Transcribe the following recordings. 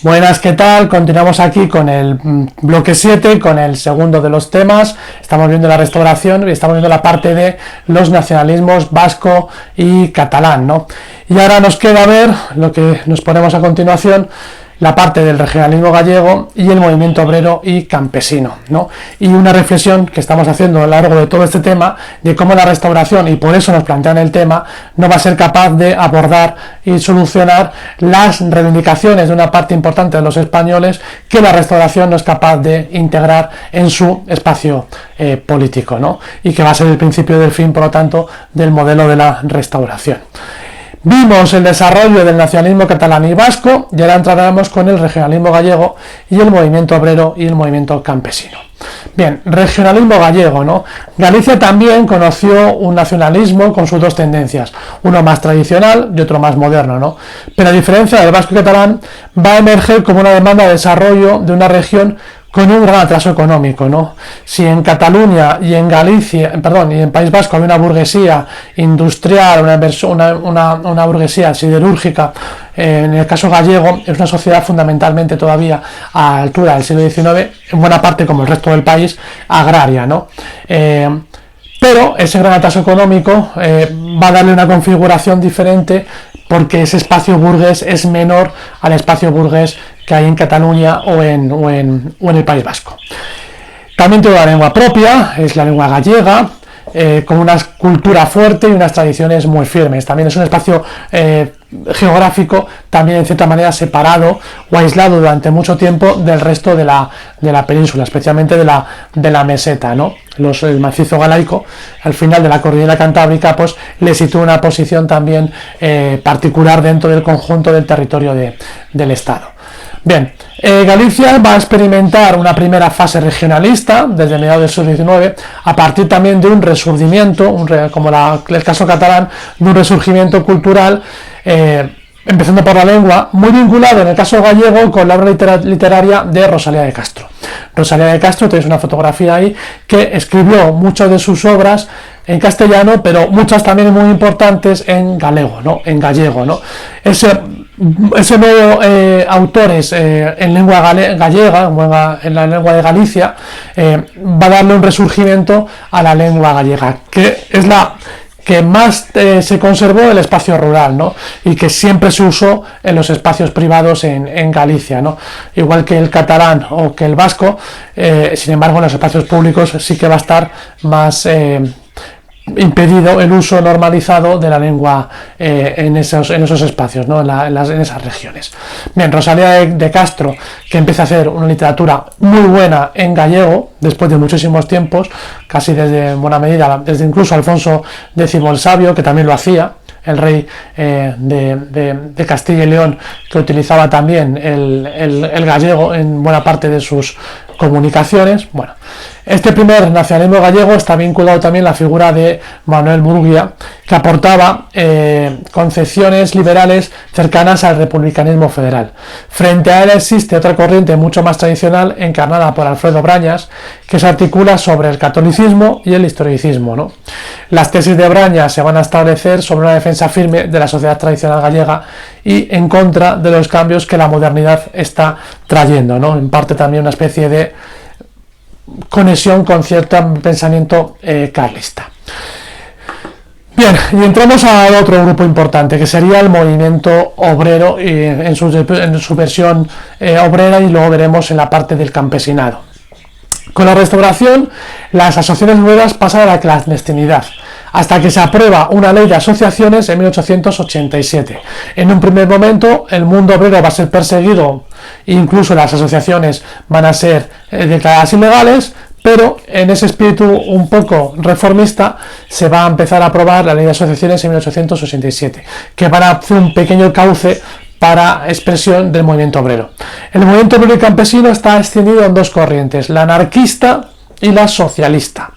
Buenas, ¿qué tal? Continuamos aquí con el bloque 7, con el segundo de los temas. Estamos viendo la restauración y estamos viendo la parte de los nacionalismos vasco y catalán, ¿no? Y ahora nos queda ver lo que nos ponemos a continuación, la parte del regionalismo gallego y el movimiento obrero y campesino, ¿no? Y una reflexión que estamos haciendo a lo largo de todo este tema de cómo la restauración, y por eso nos plantean el tema, no va a ser capaz de abordar y solucionar las reivindicaciones de una parte importante de los españoles que la restauración no es capaz de integrar en su espacio político, ¿no? Y que va a ser el principio del fin, por lo tanto, del modelo de la restauración. Vimos el desarrollo del nacionalismo catalán y vasco y ahora entraremos con el regionalismo gallego y el movimiento obrero y el movimiento campesino. Bien, regionalismo gallego, ¿no? Galicia también conoció un nacionalismo con sus dos tendencias, uno más tradicional y otro más moderno, ¿no? Pero a diferencia del vasco y catalán, va a emerger como una demanda de desarrollo de una región con un gran atraso económico, ¿no? Si en Cataluña y en Galicia, y en País Vasco hay una burguesía industrial, una burguesía siderúrgica, en el caso gallego es una sociedad fundamentalmente todavía a la altura del siglo XIX, en buena parte como el resto del país, agraria, ¿no? Pero ese gran atraso económico va a darle una configuración diferente porque ese espacio burgués es menor al espacio burgués que hay en Cataluña o en el País Vasco. También tiene una lengua propia, es la lengua gallega, con una cultura fuerte y unas tradiciones muy firmes. También es un espacio geográfico, también en cierta manera separado o aislado durante mucho tiempo del resto de la península, especialmente de la meseta, ¿no? El macizo galaico, al final de la cordillera cantábrica, pues le sitúa una posición también particular dentro del conjunto del territorio del Estado. Bien, Galicia va a experimentar una primera fase regionalista desde mediados del siglo XIX, a partir también de un resurgimiento, como el caso catalán, de un resurgimiento cultural, empezando por la lengua, muy vinculado en el caso gallego con la obra literaria de Rosalía de Castro. Rosalía de Castro, tenéis una fotografía ahí, que escribió muchas de sus obras en castellano, pero muchas también muy importantes en galego, ¿no? En gallego, ¿no? Ese nuevo autores en lengua gallega, en la lengua de Galicia, va a darle un resurgimiento a la lengua gallega, que es la que más se conservó el espacio rural, ¿no? Y que siempre se usó en los espacios privados en Galicia, ¿no? Igual que el catalán o que el vasco, sin embargo en los espacios públicos sí que va a estar más impedido el uso normalizado de la lengua en esos espacios, ¿no? en esas regiones. Bien, Rosalía de Castro, que empieza a hacer una literatura muy buena en gallego después de muchísimos tiempos, casi desde buena medida, desde incluso Alfonso X el Sabio, que también lo hacía, el rey de Castilla y León, que utilizaba también el gallego en buena parte de sus comunicaciones. Bueno, este primer nacionalismo gallego está vinculado también a la figura de Manuel Murguía, que aportaba concepciones liberales cercanas al republicanismo federal. Frente a él existe otra corriente mucho más tradicional, encarnada por Alfredo Brañas, que se articula sobre el catolicismo y el historicismo, ¿no? Las tesis de Brañas se van a establecer sobre una defensa firme de la sociedad tradicional gallega y en contra de los cambios que la modernidad está trayendo, ¿no? En parte también una especie de conexión con cierto pensamiento carlista. Bien, y entramos a otro grupo importante, que sería el movimiento obrero en su versión obrera, y luego veremos en la parte del campesinado. Con la restauración, las asociaciones obreras pasan a la clandestinidad, hasta que se aprueba una ley de asociaciones en 1887. En un primer momento, el mundo obrero va a ser perseguido, incluso las asociaciones van a ser declaradas ilegales, pero en ese espíritu un poco reformista se va a empezar a aprobar la ley de asociaciones en 1887, que van a hacer un pequeño cauce para expresión del movimiento obrero. El movimiento obrero y campesino está extendido en dos corrientes, la anarquista y la socialista,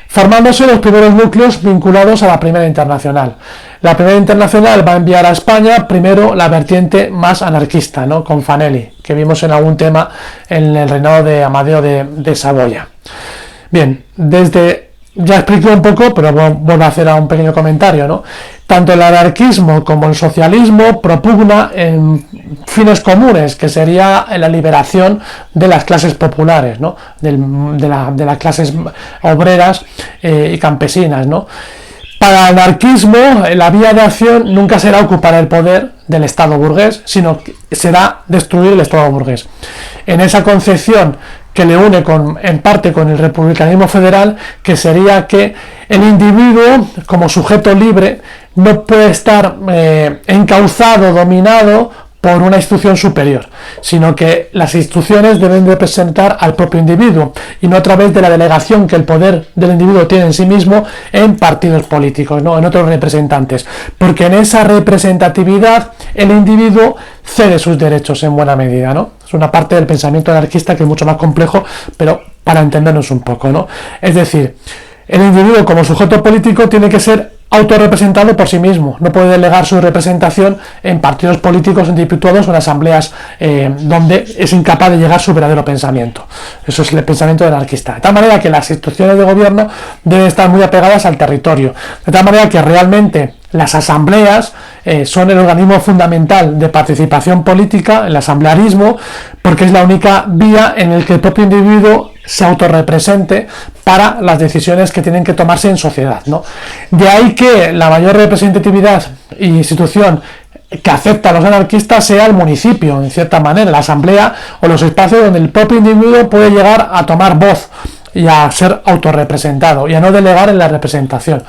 formándose los primeros núcleos vinculados a la Primera Internacional. La Primera Internacional va a enviar a España primero la vertiente más anarquista, ¿no? Con Fanelli, que vimos en algún tema en el reinado de Amadeo de Saboya. Bien, desde ya expliqué un poco, pero vuelvo a hacer un pequeño comentario, ¿no? Tanto el anarquismo como el socialismo propugna en fines comunes, que sería la liberación de las clases populares, ¿no? De las clases obreras y campesinas, ¿no? Para el anarquismo, la vía de acción nunca será ocupar el poder del Estado burgués, sino que será destruir el Estado burgués. En esa concepción que le une en parte con el republicanismo federal, que sería que el individuo, como sujeto libre, no puede estar encauzado, dominado por una institución superior, sino que las instituciones deben representar al propio individuo y no a través de la delegación que el poder del individuo tiene en sí mismo en partidos políticos, ¿no? En otros representantes, porque en esa representatividad el individuo cede sus derechos en buena medida, ¿no? Es una parte del pensamiento anarquista que es mucho más complejo, pero para entendernos un poco, ¿no? Es decir, el individuo como sujeto político tiene que ser autorrepresentado por sí mismo, no puede delegar su representación en partidos políticos, en diputados o en asambleas donde es incapaz de llegar su verdadero pensamiento. Eso es el pensamiento anarquista. De tal manera que las instituciones de gobierno deben estar muy apegadas al territorio, de tal manera que realmente las asambleas son el organismo fundamental de participación política, el asamblearismo, porque es la única vía en la que el propio individuo se autorrepresente para las decisiones que tienen que tomarse en sociedad, ¿no? De ahí que la mayor representatividad e institución que acepta a los anarquistas sea el municipio, en cierta manera, la asamblea o los espacios donde el propio individuo puede llegar a tomar voz y a ser autorrepresentado y a no delegar en la representación.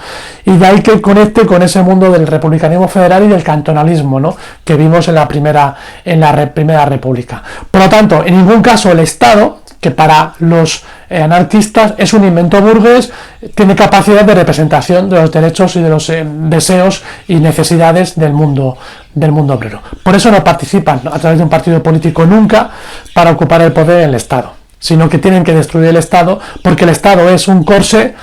Y de ahí que conecte con ese mundo del republicanismo federal y del cantonalismo, ¿no? Que vimos en la primera república. Por lo tanto, en ningún caso el Estado, que para los anarquistas es un invento burgués, tiene capacidad de representación de los derechos y de los deseos y necesidades del mundo obrero. Por eso no participan a través de un partido político nunca para ocupar el poder en el Estado, sino que tienen que destruir el Estado, porque el Estado es un corsé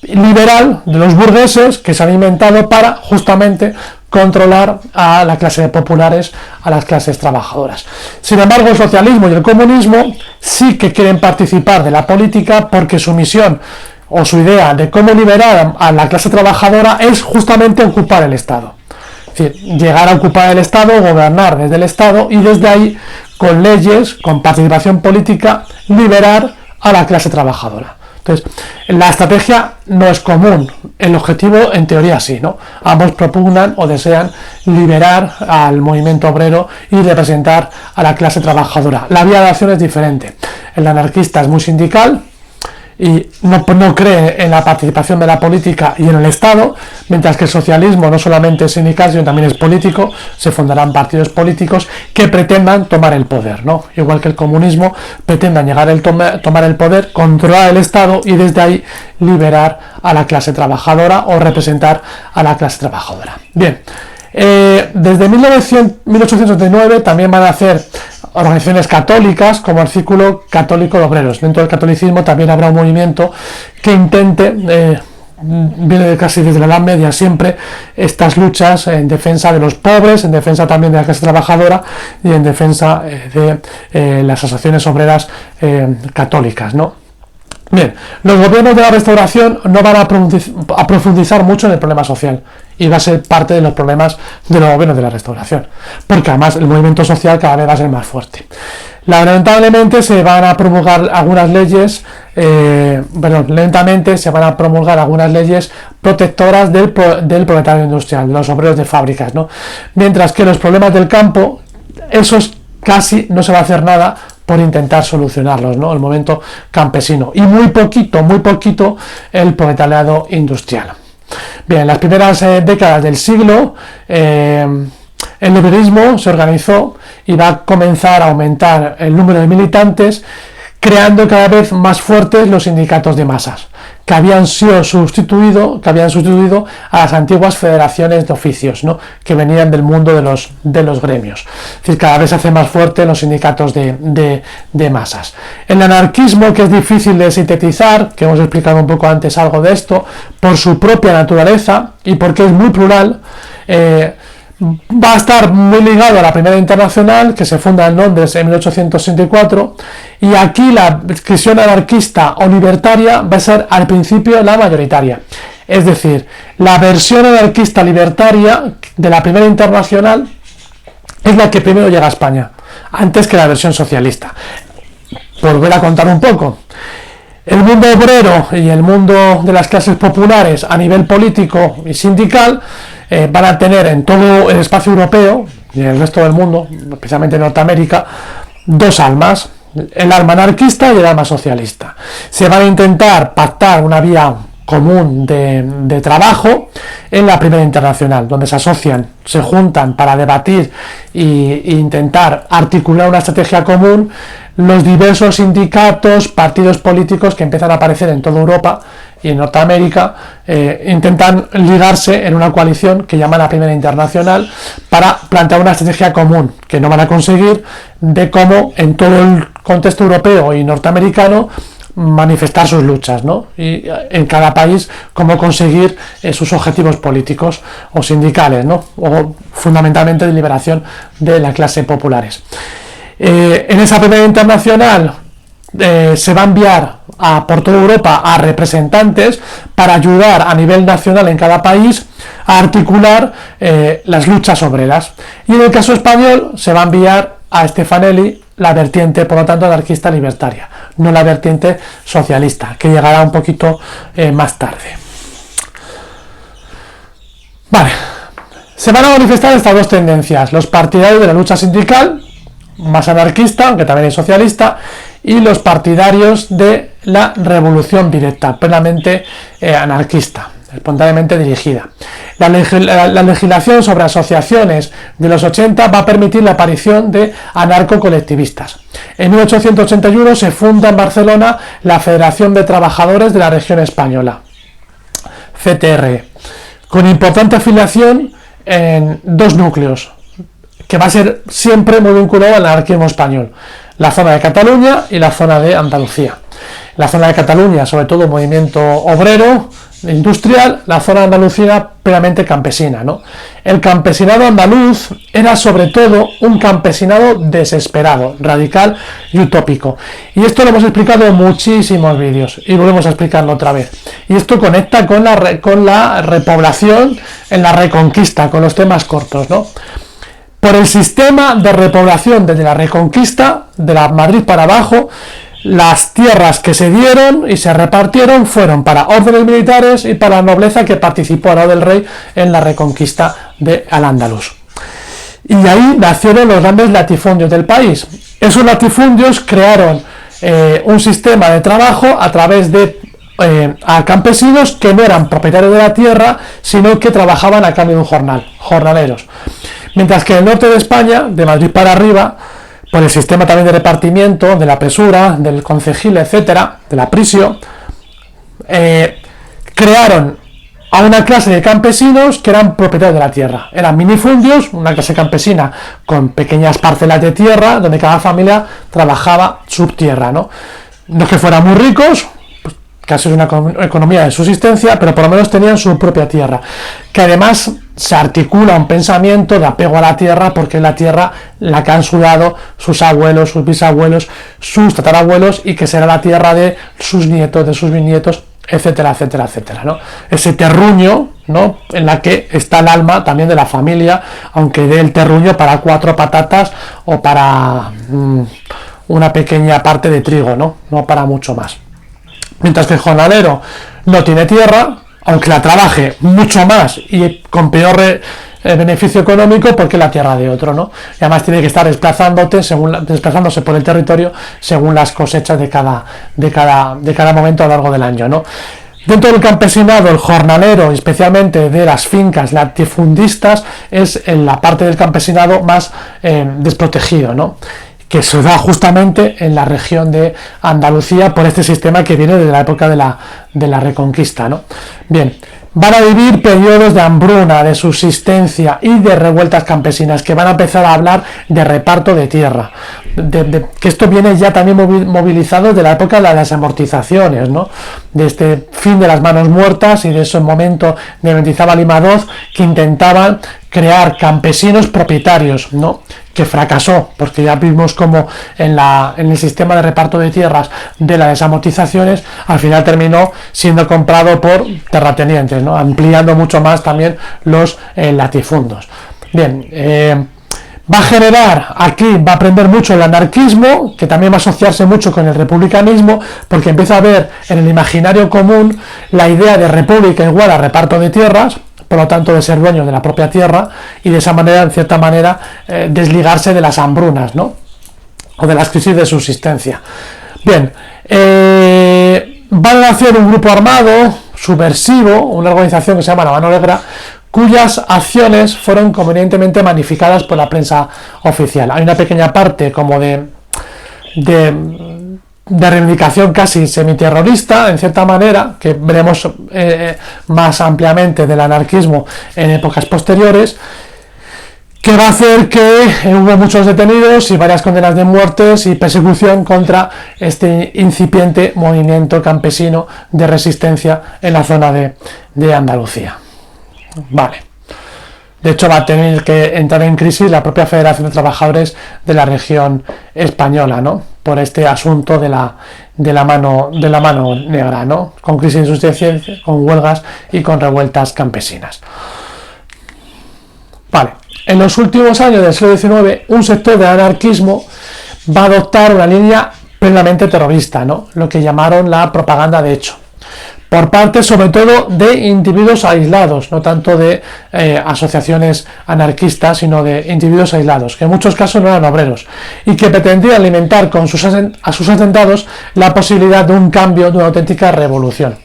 liberal de los burgueses que se han inventado para justamente controlar a la clase de populares, a las clases trabajadoras. Sin embargo, el socialismo y el comunismo sí que quieren participar de la política, porque su misión o su idea de cómo liberar a la clase trabajadora es justamente ocupar el Estado. Es decir, llegar a ocupar el Estado, gobernar desde el Estado y desde ahí, con leyes, con participación política, liberar a la clase trabajadora. Entonces, la estrategia no es común, el objetivo en teoría sí, ¿no? Ambos propugnan o desean liberar al movimiento obrero y representar a la clase trabajadora. La vía de acción es diferente. El anarquista es muy sindical y no cree en la participación de la política y en el Estado, mientras que el socialismo no solamente es sindical, sino también es político. Se fundarán partidos políticos que pretendan tomar el poder, ¿no? Igual que el comunismo, pretendan tomar el poder, controlar el Estado y desde ahí liberar a la clase trabajadora o representar a la clase trabajadora. Bien, desde 1879 también van a hacer organizaciones católicas como el Círculo Católico de Obreros. Dentro del catolicismo también habrá un movimiento que intente, viene casi desde la Edad Media siempre, estas luchas en defensa de los pobres, en defensa también de la clase trabajadora y en defensa de las asociaciones obreras católicas, ¿no? Bien, los gobiernos de la Restauración no van a profundizar mucho en el problema social y va a ser parte de los problemas de los gobiernos de la Restauración, porque además el movimiento social cada vez va a ser más fuerte. Lamentablemente se van a promulgar algunas leyes, lentamente se van a promulgar algunas leyes protectoras del proletario industrial, de los obreros de fábricas, ¿no? Mientras que los problemas del campo, esos casi no se va a hacer nada por intentar solucionarlos, ¿no? El momento campesino y muy poquito el proletariado industrial. Bien, en las primeras décadas del siglo el liberalismo se organizó y va a comenzar a aumentar el número de militantes, creando cada vez más fuertes los sindicatos de masas, que habían sustituido a las antiguas federaciones de oficios, ¿no? Que venían del mundo de los gremios. Es decir, cada vez se hacen más fuertes los sindicatos de masas. El anarquismo, que es difícil de sintetizar, que hemos explicado un poco antes algo de esto, por su propia naturaleza y porque es muy plural, va a estar muy ligado a la Primera Internacional, que se funda en Londres en 1864, y aquí la expresión anarquista o libertaria va a ser al principio la mayoritaria. Es decir, la versión anarquista libertaria de la Primera Internacional es la que primero llega a España, antes que la versión socialista. Por volver a contar un poco, el mundo obrero y el mundo de las clases populares a nivel político y sindical van a tener en todo el espacio europeo y en el resto del mundo, especialmente en Norteamérica, dos almas, el alma anarquista y el alma socialista. Se van a intentar pactar una vía común de trabajo en la Primera Internacional, donde se asocian, se juntan para debatir e intentar articular una estrategia común los diversos sindicatos, partidos políticos que empiezan a aparecer en toda Europa y en Norteamérica, intentan ligarse en una coalición que llaman la Primera Internacional para plantear una estrategia común que no van a conseguir, de cómo en todo el contexto europeo y norteamericano manifestar sus luchas, ¿no? Y en cada país cómo conseguir sus objetivos políticos o sindicales, ¿no? O fundamentalmente de liberación de las clases populares. En esa Primera Internacional se va a enviar por toda Europa a representantes para ayudar a nivel nacional en cada país a articular las luchas obreras. Y en el caso español se va a enviar a Stefanelli la vertiente, por lo tanto, anarquista libertaria, no la vertiente socialista, que llegará un poquito más tarde. Vale, se van a manifestar estas dos tendencias: los partidarios de la lucha sindical, más anarquista, aunque también es socialista, y los partidarios de la revolución directa, plenamente anarquista, espontáneamente dirigida. La legislación sobre asociaciones de los 80 va a permitir la aparición de anarcocolectivistas. En 1881 se funda en Barcelona la Federación de Trabajadores de la Región Española, CTR, con importante afiliación en dos núcleos, que va a ser siempre muy vinculado al anarquismo español: la zona de Cataluña y la zona de Andalucía. La zona de Cataluña, sobre todo movimiento obrero, industrial; la zona de Andalucía plenamente campesina, ¿no? El campesinado andaluz era sobre todo un campesinado desesperado, radical y utópico. Y esto lo hemos explicado en muchísimos vídeos y volvemos a explicarlo otra vez. Y esto conecta con la repoblación en la Reconquista, con los temas cortos, ¿no? Por el sistema de repoblación desde la Reconquista, de la Madrid para abajo, las tierras que se dieron y se repartieron fueron para órdenes militares y para la nobleza que participó al lado del rey en la reconquista de Al-Ándalus. Y ahí nacieron los grandes latifundios del país. Esos latifundios crearon un sistema de trabajo a través de a campesinos que no eran propietarios de la tierra, sino que trabajaban a cambio de un jornal, jornaleros. Mientras que en el norte de España, de Madrid para arriba, por el sistema también de repartimiento, de la presura, del concejil, etcétera, de la prisio, crearon a una clase de campesinos que eran propietarios de la tierra. Eran minifundios, una clase campesina con pequeñas parcelas de tierra, donde cada familia trabajaba su tierra, ¿no? No es que fueran muy ricos, pues casi una economía de subsistencia, pero por lo menos tenían su propia tierra, que además se articula un pensamiento de apego a la tierra, porque es la tierra la que han sudado sus abuelos, sus bisabuelos, sus tatarabuelos, y que será la tierra de sus nietos, de sus bisnietos, etcétera, etcétera, etcétera, ¿no? Ese terruño, ¿no?, en la que está el alma también de la familia, aunque dé el terruño para 4 patatas o para una pequeña parte de trigo, no para mucho más. Mientras que el jornalero no tiene tierra, aunque la trabaje mucho más y con peor beneficio económico, porque es la tierra de otro, ¿no? Y además tiene que estar desplazándose por el territorio según las cosechas de cada momento a lo largo del año, ¿no? Dentro del campesinado, el jornalero, especialmente de las fincas latifundistas, es en la parte del campesinado más desprotegido, ¿no?, que se da justamente en la región de Andalucía por este sistema que viene desde la época de la Reconquista, ¿no? Bien, van a vivir periodos de hambruna, de subsistencia y de revueltas campesinas, que van a empezar a hablar de reparto de tierra, que esto viene ya también movilizado de la época de las amortizaciones, ¿no? De este fin de las manos muertas y de ese momento de Mendizábal y Madoz, que intentaban crear campesinos propietarios, ¿no? Que fracasó, porque ya vimos como en el sistema de reparto de tierras de las desamortizaciones al final terminó siendo comprado por terratenientes, ¿no? Ampliando mucho más también los latifundos. Bien, va a generar aquí, va a aprender mucho el anarquismo, que también va a asociarse mucho con el republicanismo, porque empieza a ver en el imaginario común la idea de república igual a reparto de tierras, por lo tanto de ser dueño de la propia tierra, y de esa manera, en cierta manera, desligarse de las hambrunas, ¿no? O de las crisis de subsistencia. Bien, van a hacer un grupo armado subversivo, una organización que se llama La Mano Negra, cuyas acciones fueron convenientemente magnificadas por la prensa oficial. Hay una pequeña parte como de reivindicación casi semiterrorista, en cierta manera, que veremos más ampliamente del anarquismo en épocas posteriores, que va a hacer que hubo muchos detenidos y varias condenas de muertes y persecución contra este incipiente movimiento campesino de resistencia en la zona de Andalucía. Vale. De hecho, va a tener que entrar en crisis la propia Federación de Trabajadores de la región española, ¿no? Por este asunto de la mano negra, ¿no? Con crisis de subsistencia, con huelgas y con revueltas campesinas. Vale. En los últimos años del siglo XIX, un sector del anarquismo va a adoptar una línea plenamente terrorista, ¿no? Lo que llamaron la propaganda de hecho, por parte sobre todo de individuos aislados, no tanto de asociaciones anarquistas, sino de individuos aislados, que en muchos casos no eran obreros, y que pretendían alimentar a sus atentados la posibilidad de un cambio, de una auténtica revolución.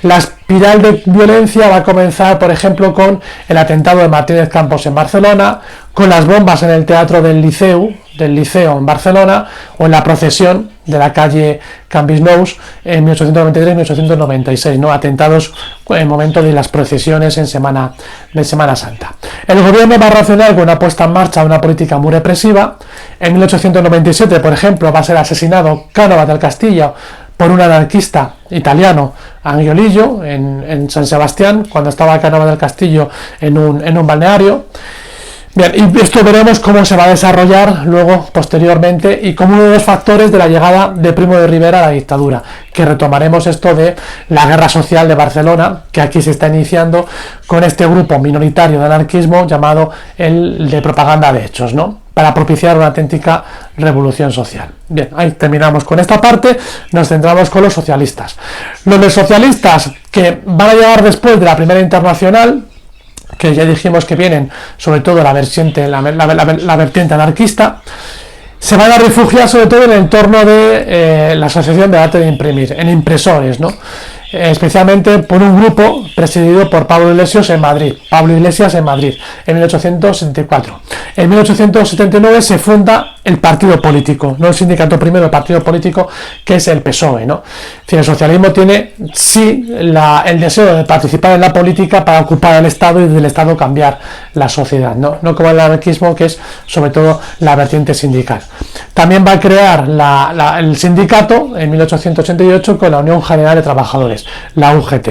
La espiral de violencia va a comenzar, por ejemplo, con el atentado de Martínez Campos en Barcelona, con las bombas en el teatro del Liceo en Barcelona, o en la procesión de la calle Camps Nous en 1893-1896, ¿no? Atentados en el momento de las procesiones de Semana Santa. El gobierno va a reaccionar con una puesta en marcha de una política muy represiva. En 1897, por ejemplo, va a ser asesinado Cánovas del Castillo por un anarquista italiano, Angiolillo, en San Sebastián, cuando estaba Cánovas del Castillo en un balneario. Bien, y esto veremos cómo se va a desarrollar luego, posteriormente, y como uno de los factores de la llegada de Primo de Rivera a la dictadura, que retomaremos esto de la guerra social de Barcelona, que aquí se está iniciando con este grupo minoritario de anarquismo llamado el de propaganda de hechos, ¿no? Para propiciar una auténtica revolución social. Bien, ahí terminamos con esta parte, nos centramos con los socialistas. Los socialistas que van a llegar después de la Primera Internacional, que ya dijimos que vienen sobre todo la vertiente anarquista, se van a refugiar sobre todo en el entorno de la Asociación de Arte de Imprimir, en impresores, ¿no? Especialmente por un grupo presidido por Pablo Iglesias en Madrid, en 1874. En 1879 se funda el partido político, no el sindicato primero, el partido político, que es el PSOE, ¿no? Es decir, el socialismo tiene sí el deseo de participar en la política para ocupar el Estado y del Estado cambiar la sociedad, no como el anarquismo, que es sobre todo la vertiente sindical. También va a crear el sindicato en 1888 con la Unión General de Trabajadores, la UGT,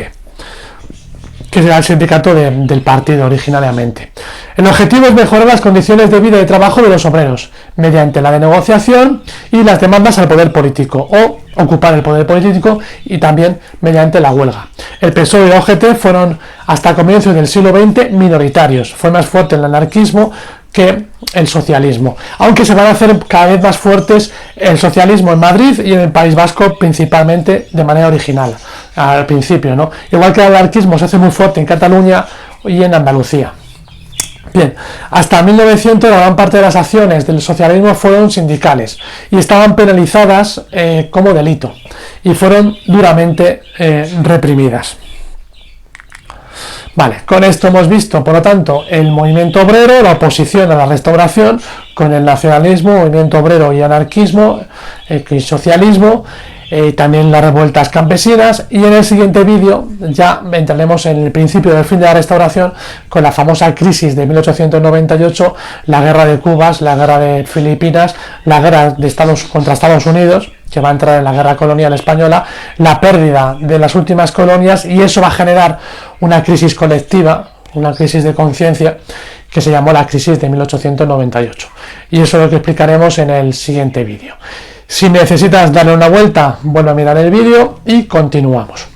que será el sindicato del partido originariamente. El objetivo es mejorar las condiciones de vida y trabajo de los obreros mediante la negociación y las demandas al poder político, o ocupar el poder político, y también mediante la huelga. El PSOE y la UGT fueron hasta comienzos del siglo XX minoritarios. Fue más fuerte el anarquismo que el socialismo, aunque se van a hacer cada vez más fuertes el socialismo en Madrid y en el País Vasco, principalmente de manera original al principio, ¿no? Igual que el anarquismo se hace muy fuerte en Cataluña y en Andalucía. Bien, hasta 1900 la gran parte de las acciones del socialismo fueron sindicales y estaban penalizadas como delito y fueron duramente reprimidas. Vale, con esto hemos visto, por lo tanto, el movimiento obrero, la oposición a la restauración, con el nacionalismo, movimiento obrero y anarquismo, y socialismo, también las revueltas campesinas, y en el siguiente vídeo ya entraremos en el principio del fin de la Restauración con la famosa crisis de 1898, la guerra de Cuba, la guerra de Filipinas, la guerra de contra Estados Unidos, que va a entrar en la guerra colonial española, la pérdida de las últimas colonias, y eso va a generar una crisis colectiva, una crisis de conciencia que se llamó la crisis de 1898, y eso es lo que explicaremos en el siguiente vídeo. Si necesitas darle una vuelta, vuelve a mirar el vídeo y continuamos.